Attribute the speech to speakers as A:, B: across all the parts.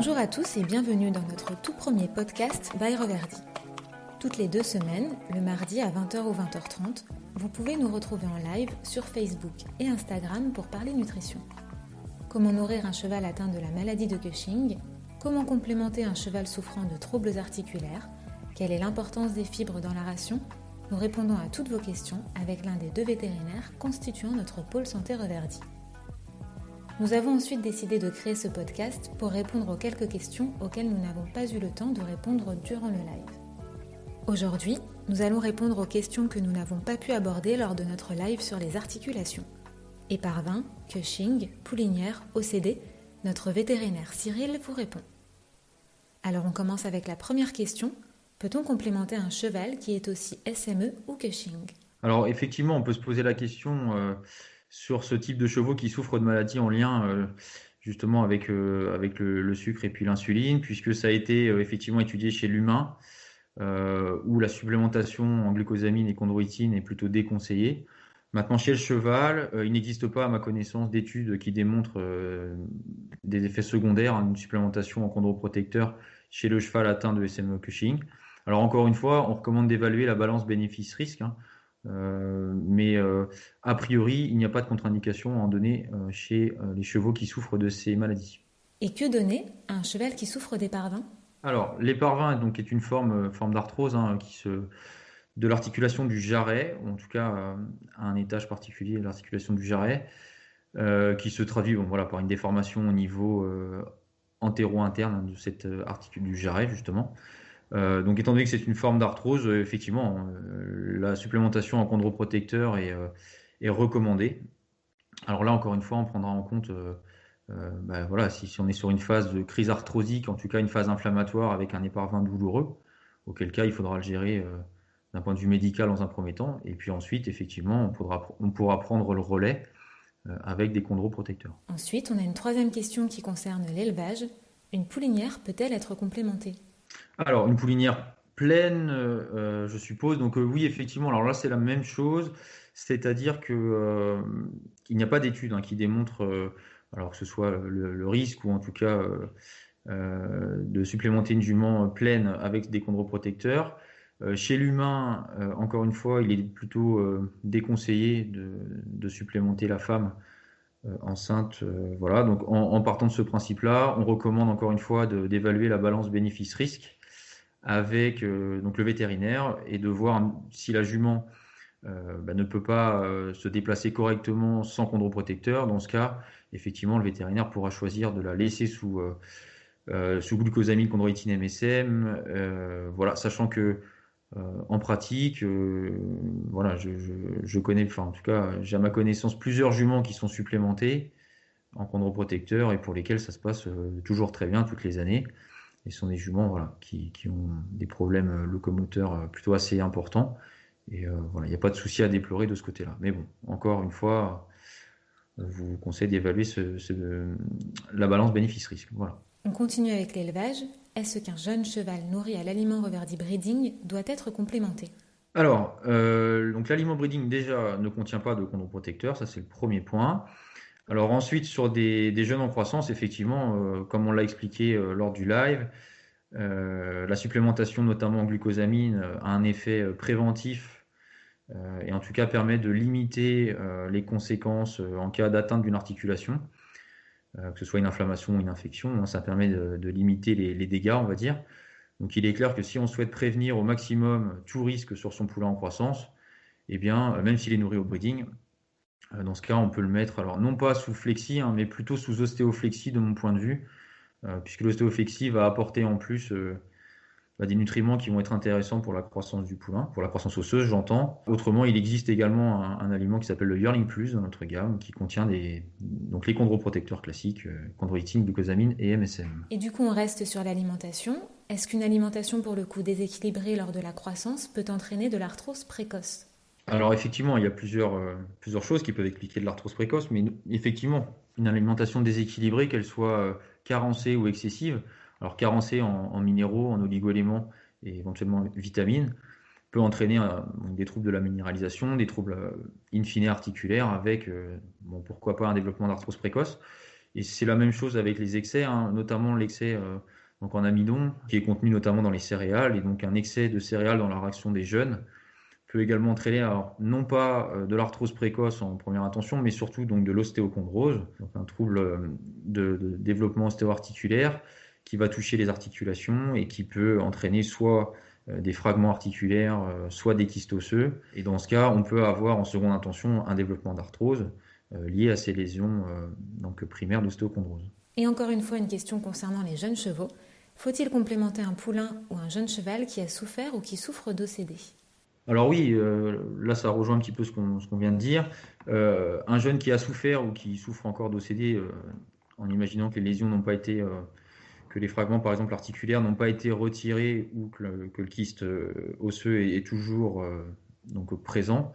A: Bonjour à tous et bienvenue dans notre tout premier podcast by Reverdy. Toutes les 2 semaines, le mardi à 20h ou 20h30, vous pouvez nous retrouver en live sur Facebook et Instagram pour parler nutrition. Comment nourrir un cheval atteint de la maladie de Cushing? Comment complémenter un cheval souffrant de troubles articulaires? Quelle est l'importance des fibres dans la ration? Nous répondons à toutes vos questions avec l'un des 2 vétérinaires constituant notre pôle santé Reverdy. Nous avons ensuite décidé de créer ce podcast pour répondre aux quelques questions auxquelles nous n'avons pas eu le temps de répondre durant le live. Aujourd'hui, nous allons répondre aux questions que nous n'avons pas pu aborder lors de notre live sur les articulations. Éparvin, Cushing, Poulinière, OCD, notre vétérinaire Cyril vous répond. Alors on commence avec la première question. Peut-on complémenter un cheval qui est aussi SME ou Cushing?
B: Alors effectivement, on peut se poser la question sur ce type de chevaux qui souffrent de maladies en lien justement avec le sucre et puis l'insuline, puisque ça a été effectivement étudié chez l'humain, où la supplémentation en glucosamine et chondroïtine est plutôt déconseillée. Maintenant, chez le cheval, il n'existe pas, à ma connaissance, d'études qui démontrent des effets secondaires d'une supplémentation en chondroprotecteur chez le cheval atteint de SME Cushing. Alors encore une fois, on recommande d'évaluer la balance bénéfice-risque, mais a priori, il n'y a pas de contre-indication à en donner chez les chevaux qui souffrent de ces maladies.
A: Et que donner à un cheval qui souffre d'éparvin?
B: Alors, l'éparvin donc, est une forme d'arthrose de l'articulation du jarret, ou en tout cas à un étage particulier de l'articulation du jarret, qui se traduit par une déformation au niveau antéro-interne de cette articule du jarret, justement. Donc, étant donné que c'est une forme d'arthrose, effectivement, la supplémentation en chondroprotecteur est recommandée. Alors là, encore une fois, on prendra en compte si on est sur une phase de crise arthrosique, en tout cas une phase inflammatoire avec un éparvin douloureux, auquel cas il faudra le gérer d'un point de vue médical dans un premier temps, et puis ensuite, effectivement, on pourra prendre le relais avec des chondroprotecteurs.
A: Ensuite, on a une 3e question qui concerne l'élevage. Une poulinière peut-elle être complémentée?
B: Alors, une poulinière pleine, je suppose. Donc oui, effectivement. Alors là, c'est la même chose, c'est-à-dire que il n'y a pas d'études qui démontrent, alors que ce soit le risque ou en tout cas de supplémenter une jument pleine avec des chondroprotecteurs. Chez l'humain, encore une fois, il est plutôt déconseillé de supplémenter la femme enceinte. Voilà. Donc en partant de ce principe-là, on recommande encore une fois d'évaluer la balance bénéfice-risque avec donc le vétérinaire et de voir si la jument ne peut pas se déplacer correctement sans chondroprotecteur. Dans ce cas, effectivement, le vétérinaire pourra choisir de la laisser sous glucosamine, chondroïtine, MSM, sachant que en pratique, je connais, enfin en tout cas, j'ai à ma connaissance plusieurs juments qui sont supplémentés en chondroprotecteur et pour lesquels ça se passe toujours très bien toutes les années. Et ce sont des juments qui ont des problèmes locomoteurs plutôt assez importants. Et il n'y a pas de souci à déplorer de ce côté-là. Mais bon, encore une fois, je vous conseille d'évaluer la balance bénéfice-risque. Voilà.
A: On continue avec l'élevage. Est-ce qu'un jeune cheval nourri à l'aliment Reverdy Breeding doit être complémenté?
B: Alors, donc l'aliment breeding déjà ne contient pas de chondroprotecteur, ça c'est le premier point. Alors ensuite, sur des jeunes en croissance, effectivement, comme on l'a expliqué lors du live, la supplémentation notamment en glucosamine a un effet préventif et en tout cas permet de limiter les conséquences en cas d'atteinte d'une articulation, que ce soit une inflammation ou une infection. Ça permet de limiter les dégâts, on va dire. Donc il est clair que si on souhaite prévenir au maximum tout risque sur son poulain en croissance, eh bien, même s'il est nourri au breeding, dans ce cas, on peut le mettre, alors non pas sous flexi, mais plutôt sous ostéoflexie de mon point de vue, puisque l'ostéoflexie va apporter en plus des nutriments qui vont être intéressants pour la croissance du poulain, pour la croissance osseuse, j'entends. Autrement, il existe également un aliment qui s'appelle le Yearling Plus dans notre gamme, qui contient donc les chondroprotecteurs classiques, chondroïtine, glucosamine et MSM.
A: Et du coup, on reste sur l'alimentation. Est-ce qu'une alimentation pour le coup déséquilibrée lors de la croissance peut entraîner de l'arthrose précoce?
B: Alors effectivement, il y a plusieurs choses qui peuvent expliquer de l'arthrose précoce, mais effectivement, une alimentation déséquilibrée, qu'elle soit carencée ou excessive, alors carencée en minéraux, en oligoéléments et éventuellement vitamines, peut entraîner des troubles de la minéralisation, des troubles in fine articulaires avec, pourquoi pas un développement d'arthrose précoce. Et c'est la même chose avec les excès, hein, notamment l'excès donc en amidon, qui est contenu notamment dans les céréales. Et donc un excès de céréales dans la réaction des jeunes peut également entraîner, alors, non pas de l'arthrose précoce en première intention, mais surtout donc, de l'ostéochondrose, donc un trouble de développement ostéo-articulaire qui va toucher les articulations et qui peut entraîner soit des fragments articulaires, soit des kystes osseux. Et dans ce cas, on peut avoir en seconde intention un développement d'arthrose lié à ces lésions donc primaires d'ostéochondrose.
A: Et encore une fois, une question concernant les jeunes chevaux. Faut-il complémenter un poulain ou un jeune cheval qui a souffert ou qui souffre d'OCD ?
B: Alors oui, là ça rejoint un petit peu ce qu'on vient de dire. Un jeune qui a souffert ou qui souffre encore d'OCD, en imaginant que les lésions n'ont pas été, que les fragments par exemple articulaires n'ont pas été retirés ou que le kyste osseux est toujours donc présent,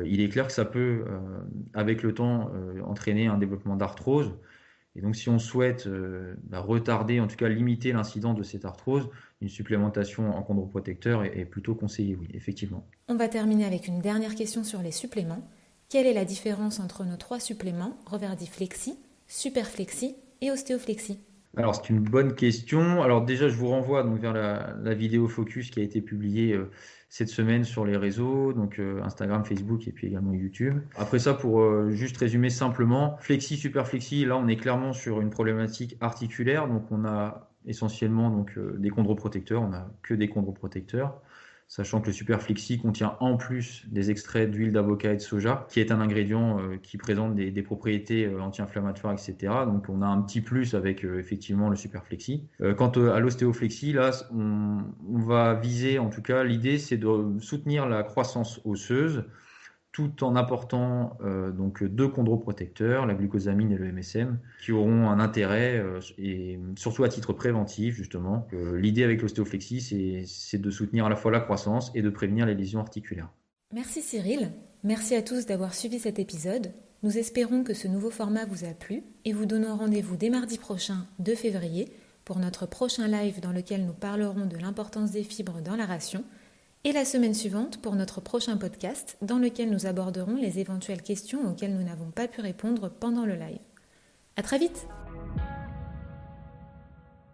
B: il est clair que ça peut, avec le temps, entraîner un développement d'arthrose. Et donc, si on souhaite retarder, en tout cas limiter l'incidence de cette arthrose, une supplémentation en chondroprotecteur est plutôt conseillée, oui, effectivement.
A: On va terminer avec une dernière question sur les suppléments. Quelle est la différence entre nos 3 suppléments, Reverdy Flexi, Super Flexi et Ostéoflexi ?
B: Alors, c'est une bonne question. Alors déjà, je vous renvoie donc vers la vidéo Focus qui a été publiée cette semaine sur les réseaux, donc Instagram, Facebook et puis également YouTube. Après ça, pour juste résumer simplement, Flexi, Super Flexi, là, on est clairement sur une problématique articulaire. Donc, on a essentiellement donc, des chondroprotecteurs, on n'a que des chondroprotecteurs. Sachant que le Super Flexi contient en plus des extraits d'huile d'avocat et de soja, qui est un ingrédient qui présente des propriétés anti-inflammatoires, etc. Donc on a un petit plus avec effectivement le Super Flexi. Quant à l'ostéoflexi, là on va viser, en tout cas l'idée c'est de soutenir la croissance osseuse, tout en apportant donc 2 chondroprotecteurs, la glucosamine et le MSM, qui auront un intérêt, et surtout à titre préventif justement. L'idée avec l'ostéoflexie, c'est de soutenir à la fois la croissance et de prévenir les lésions articulaires.
A: Merci Cyril, merci à tous d'avoir suivi cet épisode. Nous espérons que ce nouveau format vous a plu et vous donnons rendez-vous dès mardi prochain, 2 février, pour notre prochain live dans lequel nous parlerons de l'importance des fibres dans la ration, et la semaine suivante pour notre prochain podcast dans lequel nous aborderons les éventuelles questions auxquelles nous n'avons pas pu répondre pendant le live. À très vite!